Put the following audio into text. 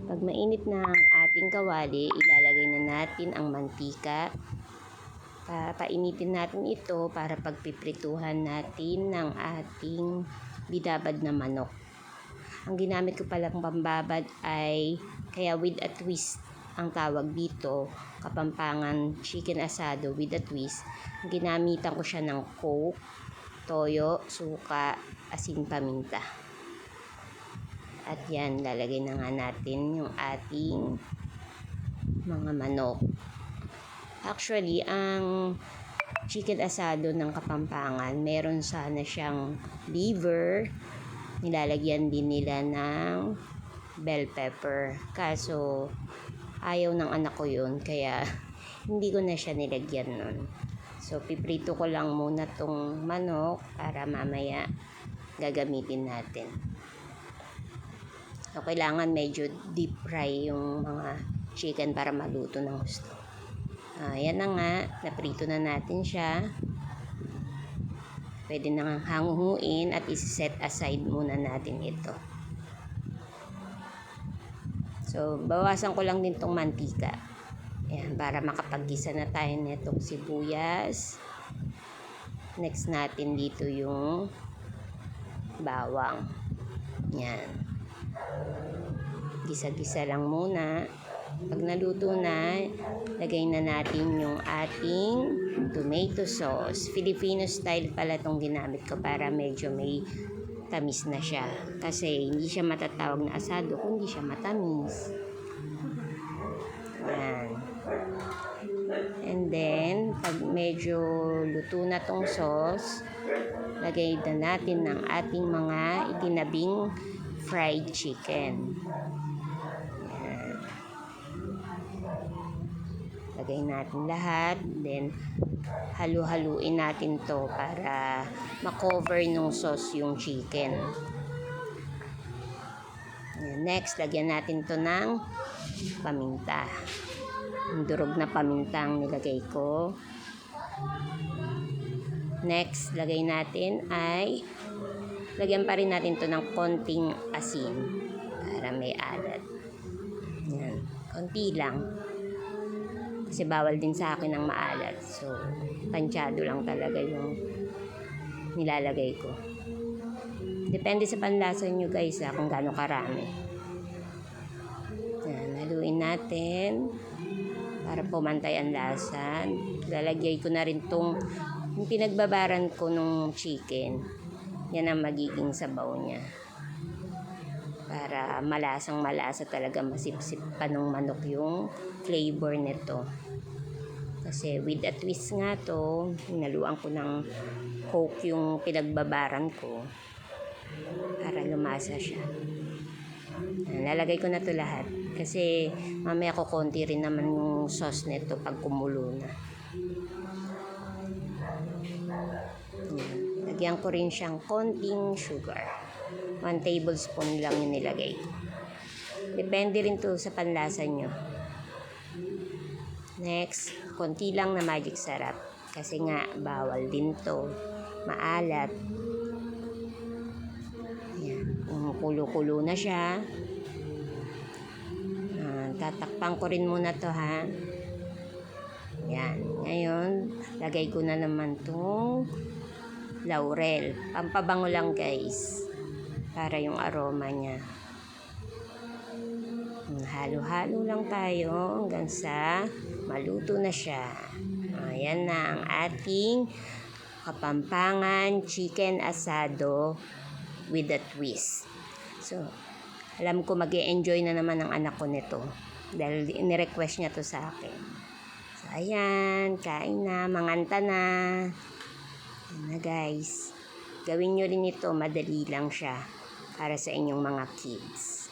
Pag mainit na ang ating kawali, ilalagay na natin ang mantika. Painitin natin ito para pagpiprituhan natin ng ating binabad na manok. Ang ginamit ko palang pambabad ay kaya with a twist ang tawag dito, Kapampangan chicken asado with a twist. Ginamitan ko siya ng coke, toyo, suka, asin, paminta. At yan, lalagay na nga natin yung ating mga manok. Actually, ang chicken asado ng Kapampangan, meron sana siyang liver. Nilalagyan din nila ng bell pepper. Kaso, ayaw ng anak ko yun, kaya hindi ko na siya nilagyan nun. So, piprito ko lang muna tong manok para mamaya gagamitin natin. So, kailangan medyo deep fry yung mga chicken para maluto ng gusto. Yan na nga, naprito na natin siya. Pwede na hanguin at isi-set aside muna natin ito. So, bawasan ko lang din tong mantika. Ayan, para makapag-gisa na tayo nitong sibuyas. Next natin dito yung bawang. Yan. Gisa-gisa lang muna. Pag naluto na, lagay na natin yung ating tomato sauce. Filipino style pala itong ginamit ko para medyo may tamis na siya. Kasi hindi siya matatawag na asado, kundi siya matamis. Yan. And then, pag medyo luto na tong sauce, lagay na natin ng ating mga itinabing fried chicken. Yan. Lagay natin lahat. Then, halu-haluin natin to para makover nung sauce yung chicken. Yan. Next, lagyan natin to ng paminta. Yung durog na pamintang nilagay ko. Next, lagay natin ay lagyan pa rin natin to ng konting asin para may alat. Yan. Konti lang. Kasi bawal din sa akin ng maalat. So, tansyado lang talaga yung nilalagay ko. Depende sa panlasa nyo guys kung gaano karami. Yan. Haluin natin para pumantay ang lasa. Lalagay ko na rin tong yung pinagbabaran ko nung chicken. Yan ang magiging sabaw niya. Para malasang malasa talaga, masipsip pa nung manok yung flavor nito. Kasi with a twist nga to, hinaluan ko ng coke yung pinagbabaran ko para lumasa siya. Lalagay ko na to lahat. Kasi mamaya ko konti rin naman yung sauce nito pag kumulo na. Lagyan ko rin siyang konting sugar. 1 tablespoon lang yung nilagay ko. Depende rin to sa panlasa nyo. Next, konti lang na magic sarap. Kasi nga, bawal din to. Maalat. Ayan. Kulo-kulo na siya. Tatakpan ko rin muna to ha. Ayan. Ngayon, lagay ko na naman tong laurel. Pampabango lang guys. Para yung aroma niya. Halo-halo lang tayo hanggang sa maluto na siya. Ayan na ang ating Kapampangan chicken asado with a twist. So, alam ko mag-e-enjoy na naman ang anak ko nito. Dahil ni-request niya to sa akin. So, ayan. Kain na. Manganta na. Ayan na guys. Gawin nyo rin ito. Madali lang siya para sa inyong mga kids.